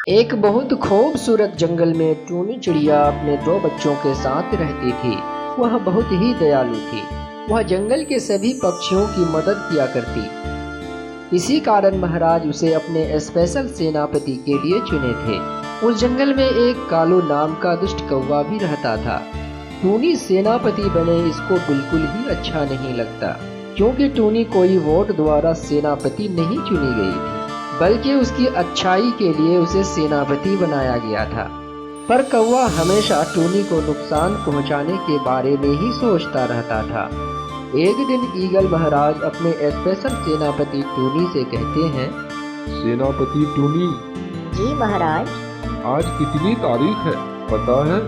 एक बहुत खूबसूरत जंगल में टूनी चिड़िया अपने दो बच्चों के साथ रहती थी। वह बहुत ही दयालु थी। वह जंगल के सभी पक्षियों की मदद किया करती। इसी कारण महाराज उसे अपने स्पेशल सेनापति के लिए चुने थे। उस जंगल में एक कालू नाम का दुष्ट कौवा भी रहता था। टूनी सेनापति बने इसको बिल्कुल ही अच्छा नहीं लगता, क्योंकि टूनी कोई वोट द्वारा सेनापति नहीं चुनी गई थी, बल्कि उसकी अच्छाई के लिए उसे सेनापति बनाया गया था। पर कौवा हमेशा टूनी को नुकसान पहुंचाने के बारे में ही सोचता रहता था। एक दिन ईगल महाराज अपने स्पेशल सेनापति टूनी से कहते हैं, सेनापति टूनी, जी महाराज। आज कितनी तारीख है पता है?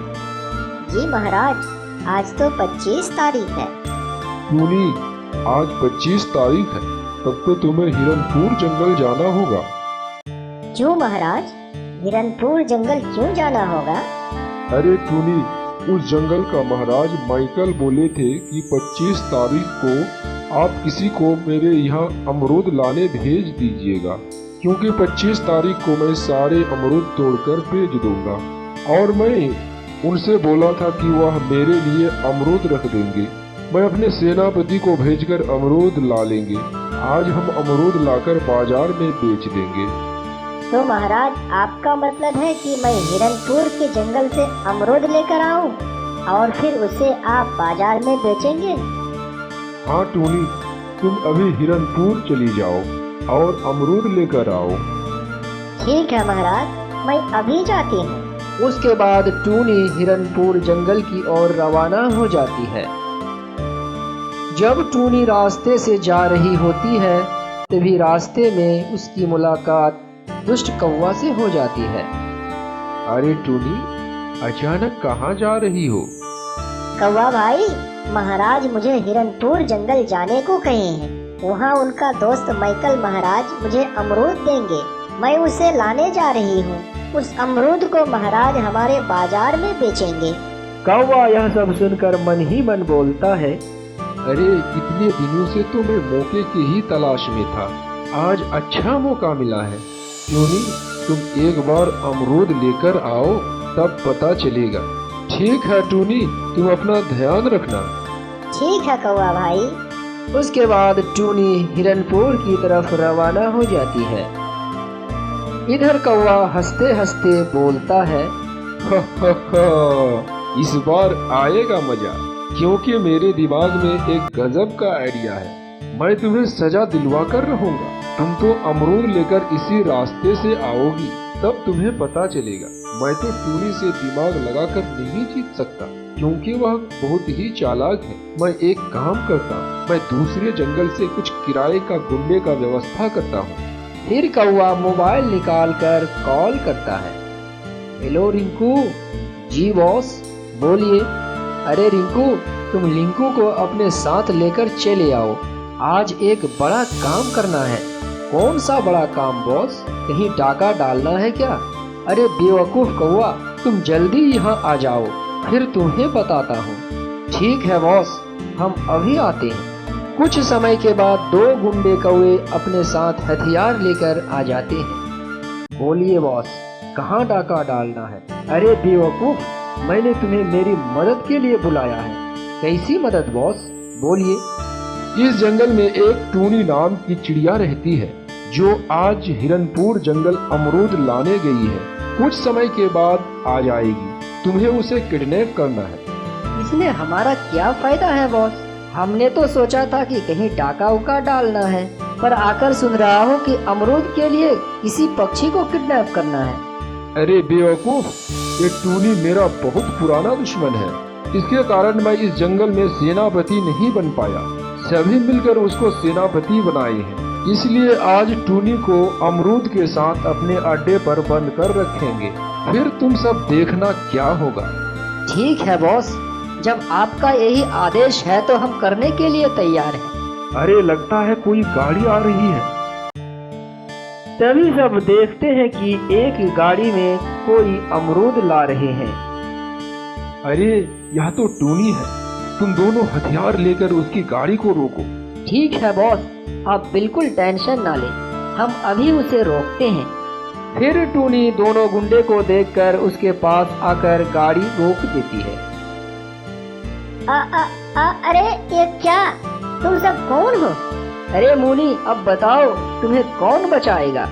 जी महाराज, आज तो 25 तारीख है। टूनी, आज 25 तारीख है, तब तो तुम्हें हिरनपुर जंगल जाना होगा। क्यों महाराज, हिरनपुर जंगल क्यों जाना होगा? अरे टूनी, उस जंगल का महाराज माइकल बोले थे कि 25 तारीख को आप किसी को मेरे यहाँ अमरूद लाने भेज दीजिएगा, क्योंकि 25 तारीख को मैं सारे अमरूद तोड़कर बेच दूंगा। और मैं उनसे बोला था कि वह मेरे लिए अमरूद रख देंगे। मैं अपने सेनापति को भेजकर अमरूद ला लेंगे। आज हम अमरूद लाकर बाजार में बेच देंगे। तो महाराज, आपका मतलब है कि मैं हिरनपुर के जंगल से अमरूद लेकर आऊं और फिर उसे आप बाजार में बेचेंगे? हाँ टूनी, तुम अभी हिरनपुर चली जाओ और अमरूद लेकर आओ। ठीक है महाराज, मैं अभी जाती हूँ। उसके बाद टूनी हिरनपुर जंगल की ओर रवाना हो जाती है। जब टूनी रास्ते से जा रही होती है, तभी रास्ते में उसकी मुलाकात दुष्ट कौवा से हो जाती है। अरे टूनी, अचानक कहाँ जा रही हो? कौवा भाई, महाराज मुझे हिरनपुर जंगल जाने को कहे हैं। वहाँ उनका दोस्त माइकल महाराज मुझे अमरूद देंगे। मैं उसे लाने जा रही हूँ। उस अमरूद को महाराज हमारे बाजार में बेचेंगे। कौवा यह सब सुनकर मन ही मन बोलता है, अरे इतने दिनों से तो मैं मौके की ही तलाश में था। आज अच्छा मौका मिला है। टूनी, तुम एक बार अमरूद लेकर आओ, तब पता चलेगा। ठीक है टूनी, तुम अपना ध्यान रखना। ठीक है कौवा भाई। उसके बाद टूनी हिरनपुर की तरफ रवाना हो जाती है। इधर कौवा हंसते हंसते बोलता है, इस बार आएगा मजा, क्योंकि मेरे दिमाग में एक गजब का आइडिया है। मैं तुम्हें सजा दिलवा कर रहूंगा। तुम तो अमरूद लेकर इसी रास्ते से आओगी, तब तुम्हें पता चलेगा। मैं तो टूनी से दिमाग लगाकर नहीं जीत सकता, क्योंकि वह बहुत ही चालाक है। मैं एक काम करता हूँ, मैं दूसरे जंगल से कुछ किराए का गुंडे का व्यवस्था करता हूँ। फिर कौवा मोबाइल निकाल कर कॉल करता है। हेलो रिंकू। जी बॉस, बोलिए। अरे रिंकू, तुम लिंकू को अपने साथ लेकर चले आओ। आज एक बड़ा काम करना है। कौन सा बड़ा काम बॉस? कहीं डाका डालना है क्या? अरे बेवकूफ कौवा, तुम जल्दी यहाँ आ जाओ, फिर तुम्हें बताता हूँ। ठीक है बॉस, हम अभी आते हैं। कुछ समय के बाद दो गुंडे कौवे अपने साथ हथियार लेकर आ जाते हैं। बोलिए बॉस, कहाँ डाका डालना है? अरे बेवकूफ, मैंने तुम्हें मेरी मदद के लिए बुलाया है। कैसी मदद बॉस? बोलिए। इस जंगल में एक टूनी नाम की चिड़िया रहती है, जो आज हिरनपुर जंगल अमरूद लाने गई है। कुछ समय के बाद आ जाएगी। तुम्हें उसे किडनैप करना है। इसमें हमारा क्या फायदा है बॉस? हमने तो सोचा था कि कहीं डाका उका डालना है, पर आकर सुन रहा हूँ कि अमरूद के लिए किसी पक्षी को किडनैप करना है। अरे बेवकूफ, ये टूनी मेरा बहुत पुराना दुश्मन है। इसके कारण मैं इस जंगल में सेनापति नहीं बन पाया। सभी मिलकर उसको सेनापति बनाए हैं। इसलिए आज टूनी को अमरूद के साथ अपने अड्डे पर बंद कर रखेंगे। फिर तुम सब देखना क्या होगा। ठीक है बॉस, जब आपका यही आदेश है तो हम करने के लिए तैयार हैं। अरे लगता है कोई गाड़ी आ रही है। तभी सब देखते हैं कि एक गाड़ी में कोई अमरूद ला रहे हैं। अरे यह तो टूनी है। तुम दोनों हथियार लेकर उसकी गाड़ी को रोको। ठीक है बॉस, आप बिल्कुल टेंशन ना लें, हम अभी उसे रोकते हैं। फिर टूनी दोनों गुंडे को देखकर उसके पास आकर गाड़ी रोक देती है। अरे ये क्या, तुम सब कौन हो? अरे मुनी, अब बताओ तुम्हें कौन बचाएगा?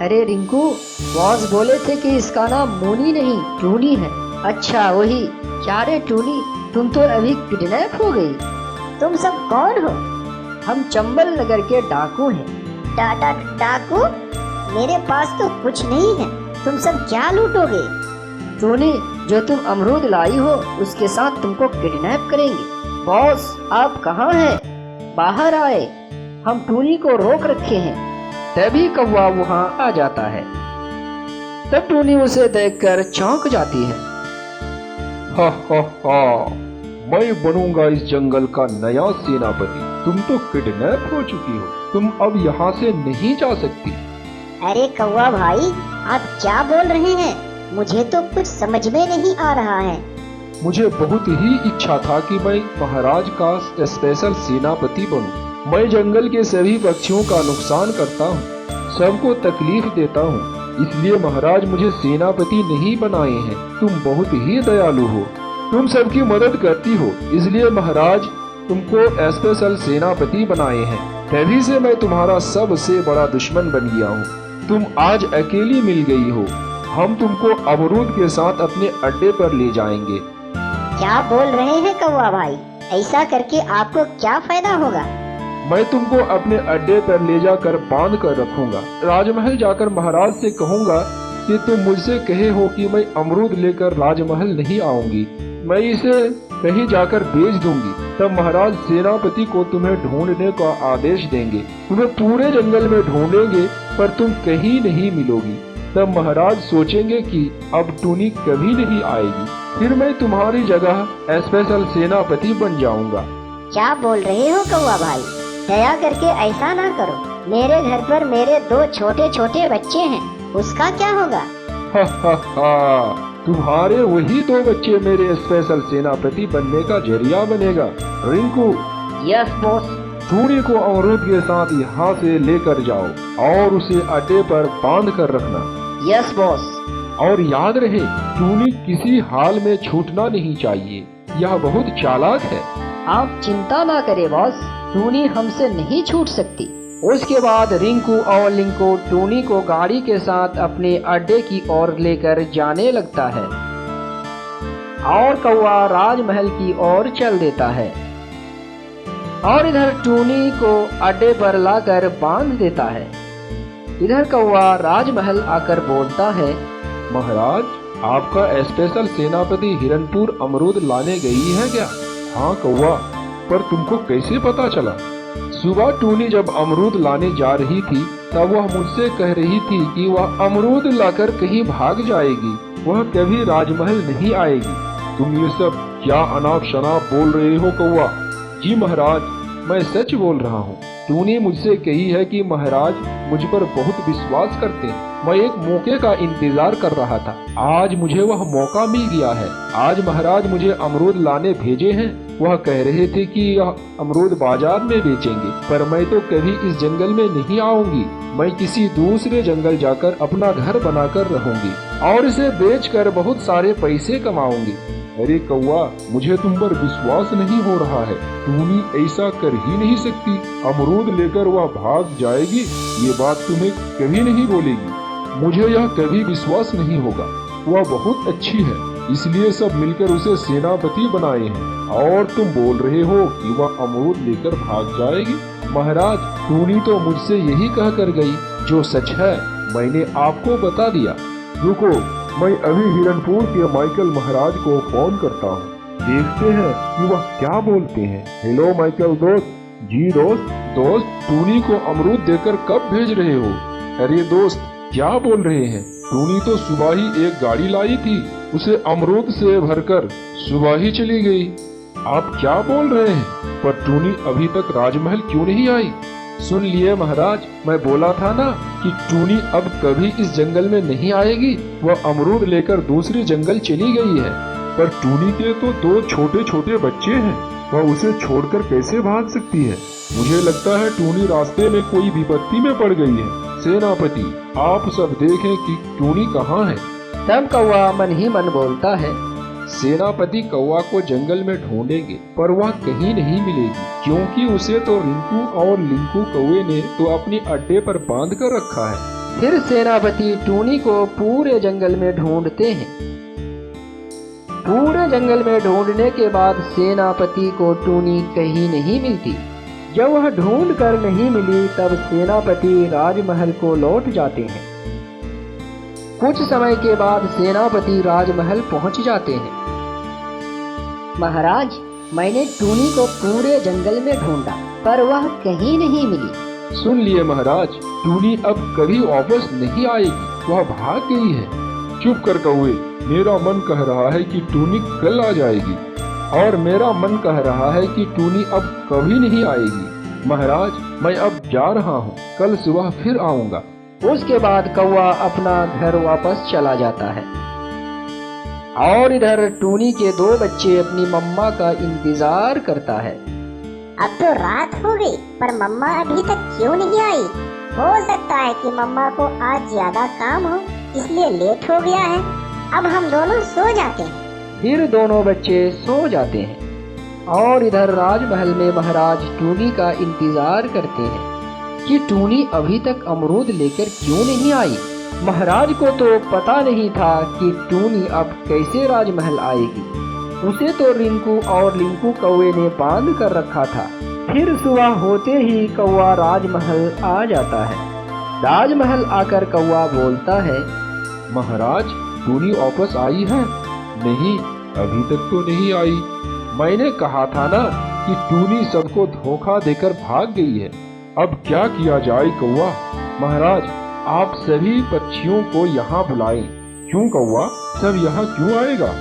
अरे रिंकू, बॉस बोले थे कि इसका नाम मुनी नहीं टूनी है। अच्छा वही। क्या रे टूनी, तुम तो अभी किडनैप हो गई। तुम सब कौन हो? हम चंबल नगर के डाकू हैं। डाकू? मेरे पास तो कुछ नहीं है, तुम सब क्या लूटोगे? टूनी, जो तुम अमरूद लाई हो उसके साथ तुमको किडनैप करेंगे। बॉस आप कहाँ हैं? बाहर आए, हम टूनी को रोक रखे हैं। तभी कौवा वहाँ आ जाता है। तब टूनी उसे देखकर चौंक जाती है। हा हा हा, मैं बनूंगा इस जंगल का नया सेनापति। तुम तो किडनैप हो चुकी हो, तुम अब यहाँ से नहीं जा सकती। अरे कौवा भाई, आप क्या बोल रहे हैं? मुझे तो कुछ समझ में नहीं आ रहा है। मुझे बहुत ही इच्छा था कि मैं महाराज का स्पेशल सेनापति बनूं। मैं जंगल के सभी पक्षियों का नुकसान करता हूँ, सबको तकलीफ देता हूँ, इसलिए महाराज मुझे सेनापति नहीं बनाए हैं। तुम बहुत ही दयालु हो, तुम सबकी मदद करती हो, इसलिए महाराज तुमको स्पेशल सेनापति बनाए हैं। तभी से मैं तुम्हारा सबसे बड़ा दुश्मन बन गया हूँ। तुम आज अकेली मिल गई हो। हम तुमको अमरूद के साथ अपने अड्डे पर ले जाएंगे। क्या बोल रहे हैं कौवा भाई? ऐसा करके आपको क्या फायदा होगा? मैं तुमको अपने अड्डे पर ले जाकर बांध कर रखूंगा। राजमहल जाकर महाराज से कहूंगा कि तुम मुझसे कहे हो कि मैं अमरूद लेकर राजमहल नहीं आऊंगी, मैं इसे कहीं जाकर बेच दूंगी। तब महाराज सेनापति को तुम्हें ढूंढने का आदेश देंगे। तुम्हें पूरे जंगल में ढूंढेंगे पर तुम कहीं नहीं मिलोगी। तब महाराज सोचेंगे कि अब टूनी कभी नहीं आएगी। फिर मैं तुम्हारी जगह स्पेशल सेनापति बन जाऊंगा। क्या बोल रहे हो कौवा भाई? दया करके ऐसा ना करो। मेरे घर पर मेरे 2 छोटे छोटे बच्चे हैं, उसका क्या होगा? हा हा हा, तुम्हारे वही 2 बच्चे मेरे स्पेशल सेनापति बनने का जरिया बनेगा। Rinku, yes boss. टूनी को अमरूद के साथ यहाँ से लेकर जाओ और उसे अड्डे पर बांध कर रखना। Yes boss. और याद रहे, टूनी किसी हाल में छूटना नहीं चाहिए, यह बहुत चालाक है। आप चिंता ना करें बॉस, टूनी हमसे नहीं छूट सकती। उसके बाद रिंकू और लिंकू टूनी को गाड़ी के साथ अपने अड्डे की ओर लेकर जाने लगता है और कौवा राजमहल की ओर चल देता है और इधर टूनी को अड्डे पर लाकर बांध देता है। इधर कौवा राजमहल आकर बोलता है, महाराज, आपका स्पेशल सेनापति हिरनपुर अमरूद लाने गई है क्या? हाँ कौवा, पर तुमको कैसे पता चला? सुबह टूनी जब अमरूद लाने जा रही थी तब वह मुझसे कह रही थी कि वह अमरूद लाकर कहीं भाग जाएगी, वह कभी राजमहल नहीं आएगी। तुम ये सब क्या अनाप शनाप बोल रहे हो कौवा? जी महाराज, मैं सच बोल रहा हूँ। टूनी मुझसे कही है कि महाराज मुझ पर बहुत विश्वास करते हैं। मैं एक मौके का इंतजार कर रहा था, आज मुझे वह मौका मिल गया है। आज महाराज मुझे अमरूद लाने भेजे हैं। वह कह रहे थे कि यह अमरूद बाजार में बेचेंगे, पर मैं तो कभी इस जंगल में नहीं आऊंगी। मैं किसी दूसरे जंगल जाकर अपना घर बनाकर रहूंगी और इसे बेचकर बहुत सारे पैसे कमाऊंगी। अरे कौवा, मुझे तुम पर विश्वास नहीं हो रहा है। टूनी ऐसा कर ही नहीं सकती। अमरूद लेकर वह भाग जाएगी, ये बात तुम्हें कभी नहीं बोलेगी। मुझे यह कभी विश्वास नहीं होगा। वह बहुत अच्छी है, इसलिए सब मिलकर उसे सेनापति बनाए हैं और तुम बोल रहे हो कि वह अमरूद लेकर भाग जाएगी। महाराज, टूनी तो मुझसे यही कह कर गई, जो सच है मैंने आपको बता दिया। रुको, मैं अभी हिरनपुर के माइकल महाराज को फोन करता हूँ, देखते हैं कि वह क्या बोलते हैं। हेलो माइकल दोस्त। जी दोस्त, टूनी को अमरूद देकर कब भेज रहे हो? अरे दोस्त, क्या बोल रहे हैं? टूनी तो सुबह ही एक गाड़ी लाई थी, उसे अमरूद से भरकर सुबह ही चली गई। आप क्या बोल रहे हैं? पर टूनी अभी तक राजमहल क्यों नहीं आई? सुन लिए महाराज, मैं बोला था ना कि टूनी अब कभी इस जंगल में नहीं आएगी। वह अमरूद लेकर दूसरे जंगल चली गई है। पर टूनी के तो 2 छोटे छोटे बच्चे हैं, वह उसे छोड़कर कैसे भाग सकती है? मुझे लगता है टूनी रास्ते में कोई विपत्ति में पड़ गई है। सेनापति, आप सब देखें कि टूनी कहाँ है। तब कौवा मन ही मन बोलता है, सेनापति कौवा को जंगल में ढूंढेंगे पर वह कहीं नहीं मिलेगी, क्योंकि उसे तो रिंकू और लिंकू कौवे ने तो अपने अड्डे पर बांध कर रखा है। फिर सेनापति टूनी को पूरे जंगल में ढूंढते हैं। पूरे जंगल में ढूंढने के बाद सेनापति को टूनी कहीं नहीं मिलती। जब वह ढूंढ कर नहीं मिली तब सेनापति राजमहल को लौट जाते हैं। कुछ समय के बाद सेनापति राजमहल पहुंच जाते हैं। महाराज, मैंने टूनी को पूरे जंगल में ढूंढा पर वह कहीं नहीं मिली। सुन लिए महाराज, टूनी अब कभी वापस नहीं आएगी, वह भाग गई है। चुप कर कौवे, मेरा मन कह रहा है कि टूनी कल आ जाएगी और मेरा मन कह रहा है कि टूनी अब कभी नहीं आएगी। महाराज, मैं अब जा रहा हूँ, कल सुबह फिर आऊँगा। उसके बाद कौवा अपना घर वापस चला जाता है और इधर टूनी के 2 बच्चे अपनी मम्मा का इंतजार करता है। अब तो रात हो गई पर मम्मा अभी तक क्यों नहीं आई? हो सकता है कि मम्मा को आज ज्यादा काम हो इसलिए लेट हो गया है। अब हम दोनों सो जाते हैं। फिर दोनों बच्चे सो जाते हैं और इधर राजमहल में महाराज टूनी का इंतजार करते हैं कि टूनी अभी तक अमरूद लेकर क्यों नहीं आई। महाराज को तो पता नहीं था कि टूनी अब कैसे राजमहल आएगी। उसे तो रिंकू और लिंकू कौवे ने बांध कर रखा था। फिर सुबह होते ही कौवा राजमहल आ जाता है। राजमहल आकर कौवा बोलता है, महाराज, टूनी वापस आई है? नहीं, अभी तक तो नहीं आई। मैंने कहा था ना कि टूनी सबको धोखा देकर भाग गई है। अब क्या किया जाए कौवा? महाराज, आप सभी पक्षियों को यहाँ बुलाएं। क्यों कौवा, सब यहाँ क्यों आएगा?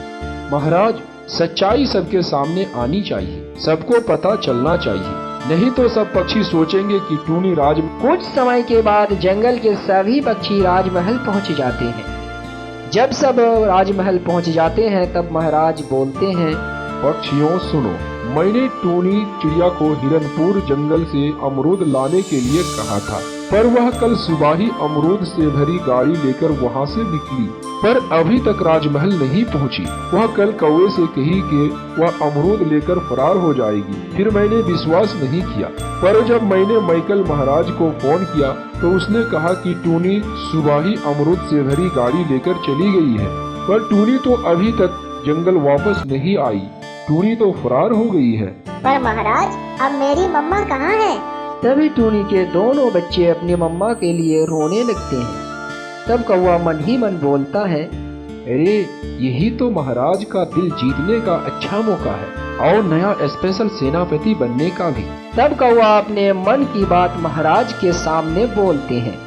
महाराज, सच्चाई सबके सामने आनी चाहिए, सबको पता चलना चाहिए, नहीं तो सब पक्षी सोचेंगे कि टूनी कुछ समय के बाद जंगल के सभी पक्षी राजमहल पहुँच जाते हैं। जब सब राजमहल पहुँच जाते हैं तब महाराज बोलते हैं, पक्षियों सुनो, मैंने टूनी चिड़िया को हिरनपुर जंगल से अमरूद लाने के लिए कहा था, पर वह कल सुबह ही अमरूद से भरी गाड़ी लेकर वहाँ से निकली, पर अभी तक राजमहल नहीं पहुँची। वह कल कौवे से कही कि वह अमरूद लेकर फरार हो जाएगी। फिर मैंने विश्वास नहीं किया, पर जब मैंने माइकल महाराज को फोन किया तो उसने कहा कि टूनी सुबह ही अमरूद से भरी गाड़ी लेकर चली गई है, पर टूनी तो अभी तक जंगल वापस नहीं आई। टूनी तो फरार हो गई है। पर महाराज, अब मेरी मम्मा कहाँ है? तभी टूनी के दोनों बच्चे अपनी मम्मा के लिए रोने लगते हैं। तब कौवा मन ही मन बोलता है, अरे यही तो महाराज का दिल जीतने का अच्छा मौका है और नया स्पेशल सेनापति बनने का भी। तब कौवा अपने मन की बात महाराज के सामने बोलते हैं।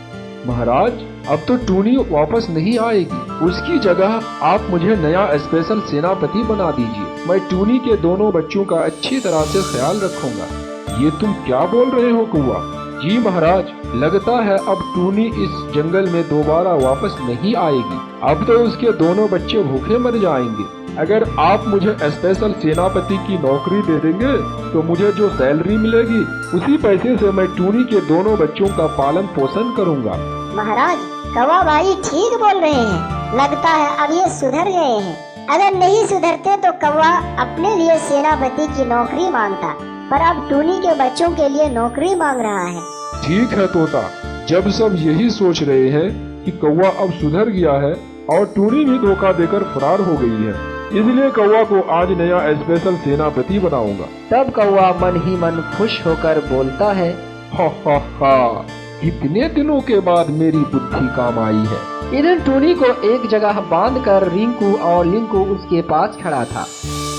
महाराज, अब तो टूनी वापस नहीं आएगी, उसकी जगह आप मुझे नया स्पेशल सेनापति बना दीजिए। मैं टूनी के दोनों बच्चों का अच्छी तरह से ख्याल रखूंगा। ये तुम क्या बोल रहे हो कौवा? जी महाराज, लगता है अब टूनी इस जंगल में दोबारा वापस नहीं आएगी। अब तो उसके दोनों बच्चे भूखे मर जाएंगे। अगर आप मुझे स्पेशल सेनापति की नौकरी दे देंगे तो मुझे जो सैलरी मिलेगी उसी पैसे से मैं टूनी के दोनों बच्चों का पालन पोषण करूंगा। महाराज, कौवा भाई ठीक बोल रहे हैं। लगता है अब ये सुधर गए हैं। अगर नहीं सुधरते तो कौवा अपने लिए सेनापति की नौकरी मांगता, पर अब टूनी के बच्चों के लिए नौकरी मांग रहा है। ठीक है तोता, जब सब यही सोच रहे हैं कि कौवा अब सुधर गया है और टूनी भी धोखा देकर फरार हो गई है, इसलिए कौवा को आज नया स्पेशल सेनापति बनाऊंगा। तब कौवा मन ही मन खुश होकर बोलता है, हा, इतने दिनों के बाद मेरी बुद्धि काम आई है। इधर टूनी को एक जगह बांधकर रिंकू और लिंकू उसके पास खड़ा था।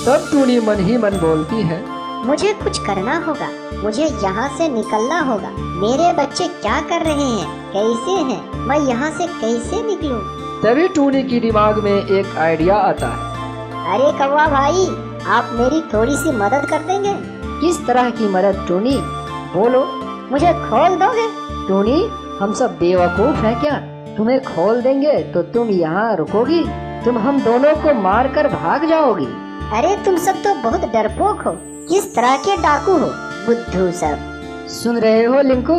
तब टूनी मन ही मन बोलती है, मुझे कुछ करना होगा, मुझे यहाँ से निकलना होगा। मेरे बच्चे क्या कर रहे हैं, कैसे हैं, मैं यहाँ से कैसे निकलूं? तभी टूनी की दिमाग में एक आइडिया आता है। अरे कौवा भाई, आप मेरी थोड़ी सी मदद कर देंगे? किस तरह की मदद टूनी? बोलो। मुझे खोल दोगे? टूनी, हम सब बेवकूफ हैं क्या? तुम्हें खोल देंगे तो तुम यहाँ रुकोगी? तुम हम दोनों को मार कर भाग जाओगी। अरे तुम सब तो बहुत डरपोक हो, किस तरह के डाकू हो, बुद्धू सब। सुन रहे हो लिंकू,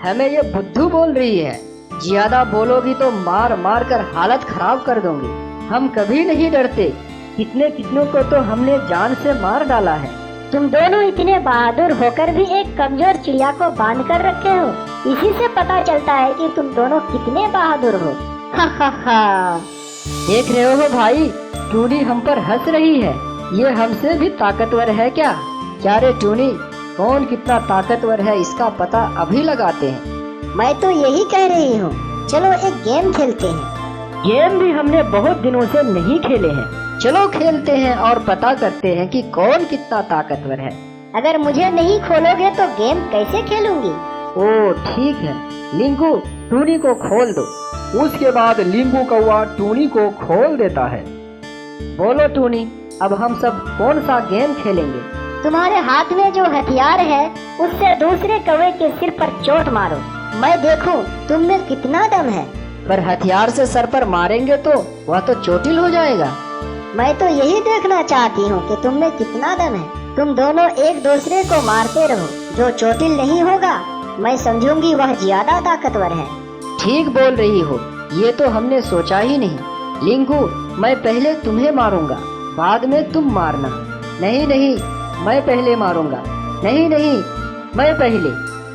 हमें ये बुद्धू बोल रही है। ज्यादा बोलोगी तो मार मार कर हालत खराब कर दूंगी। हम कभी नहीं डरते, कितने कितनों को तो हमने जान से मार डाला है। तुम दोनों इतने बहादुर होकर भी एक कमजोर चिड़िया को बांध कर रखे हो, इसी से पता चलता है कि तुम दोनों कितने बहादुर हो। हा हा हा। देख रहे हो भाई, टूनी हम पर हंस रही है। ये हमसे भी ताकतवर है क्या? क्या रे टूनी, कौन कितना ताकतवर है इसका पता अभी लगाते हैं। मैं तो यही कह रही हूँ, चलो एक गेम खेलते हैं। गेम भी हमने बहुत दिनों से नहीं खेले हैं। चलो खेलते हैं और पता करते हैं कि कौन कितना ताकतवर है। अगर मुझे नहीं खोलोगे तो गेम कैसे खेलूंगी? ओ ठीक है, लिंकू टूनी को खोल दो। उसके बाद लिंकू कौवा टूनी को खोल देता है। बोलो टूनी, अब हम सब कौन सा गेम खेलेंगे? तुम्हारे हाथ में जो हथियार है उससे दूसरे कौवे के सिर पर चोट मारो, मैं देखूं तुम में कितना दम है। पर हथियार से सर पर मारेंगे तो वह तो चोटिल हो जाएगा। मैं तो यही देखना चाहती हूँ कि तुम में कितना दम है। तुम दोनों एक दूसरे को मारते रहो, जो चोटिल नहीं होगा मैं समझूंगी वह ज्यादा ताकतवर है। ठीक बोल रही हो, ये तो हमने सोचा ही नहीं। लिंकू, मैं पहले तुम्हें मारूंगा, बाद में तुम मारना। नहीं नहीं, मैं पहले मारूंगा। नहीं नहीं, मैं पहले,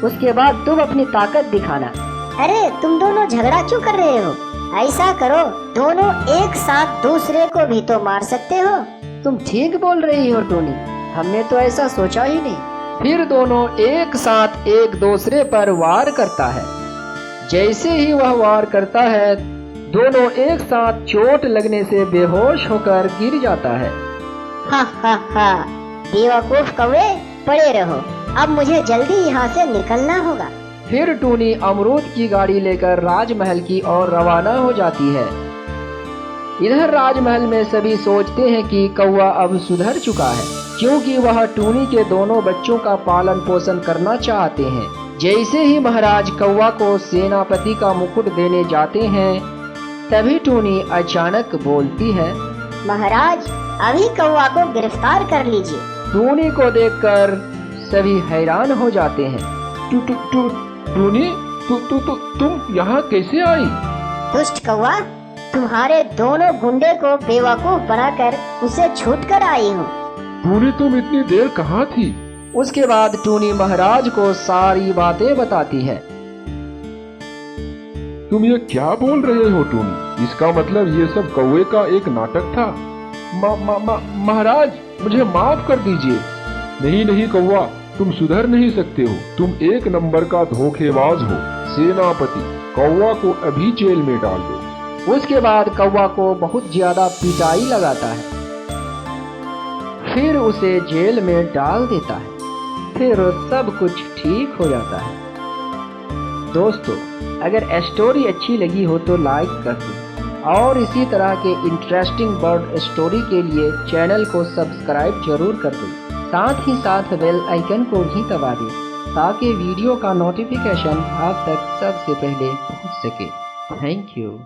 उसके बाद तुम अपनी ताकत दिखाना। अरे तुम दोनों झगड़ा क्यों कर रहे हो? ऐसा करो, दोनों एक साथ दूसरे को भी तो मार सकते हो। तुम ठीक बोल रही हो टोनी, हमने तो ऐसा सोचा ही नहीं। फिर दोनों एक साथ एक दूसरे पर वार करता है। जैसे ही वह वार करता है, दोनों एक साथ चोट लगने से बेहोश होकर गिर जाता है। हा हा हा, बेवकूफ कौवे, पड़े रहो, अब मुझे जल्दी यहाँ से निकलना होगा। फिर टूनी अमरूद की गाड़ी लेकर राजमहल की ओर रवाना हो जाती है। इधर राजमहल में सभी सोचते हैं कि कौवा अब सुधर चुका है, क्योंकि वह टूनी के दोनों बच्चों का पालन पोषण करना चाहते हैं। जैसे ही महाराज कौवा को सेनापति का मुकुट देने जाते हैं, तभी टूनी अचानक बोलती है, महाराज अभी कौवा को गिरफ्तार कर लीजिए। टूनी को देखकर सभी हैरान हो जाते हैं। टूनी, तुम यहाँ कैसे आई? दुष्ट कौवा, तुम्हारे दोनों गुंडे को बेवकूफ बनाकर उसे छूट कर आई हूँ। टूनी, तुम इतनी देर कहाँ थी? उसके बाद टूनी महाराज को सारी बातें बताती है। तुम ये क्या बोल रहे हो टूनी? इसका मतलब ये सब कौवे का एक नाटक था? महाराज, मुझे माफ कर दीजिए। नहीं नहीं कौवा, तुम सुधर नहीं सकते हो। तुम एक नंबर का धोखेबाज हो। सेनापति, कौवा को अभी जेल में डाल दो। उसके बाद कौवा को बहुत ज्यादा पिटाई लगाता है, फिर उसे जेल में डाल देता है। फिर सब कुछ ठीक हो जाता है। दोस्तों, अगर स्टोरी अच्छी लगी हो तो लाइक कर दें और इसी तरह के इंटरेस्टिंग बर्ड स्टोरी के लिए चैनल को सब्सक्राइब जरूर कर दें। साथ ही साथ बेल आइकन को भी दबा दें ताकि वीडियो का नोटिफिकेशन आप तक सबसे पहले पहुंच सके। Thank you.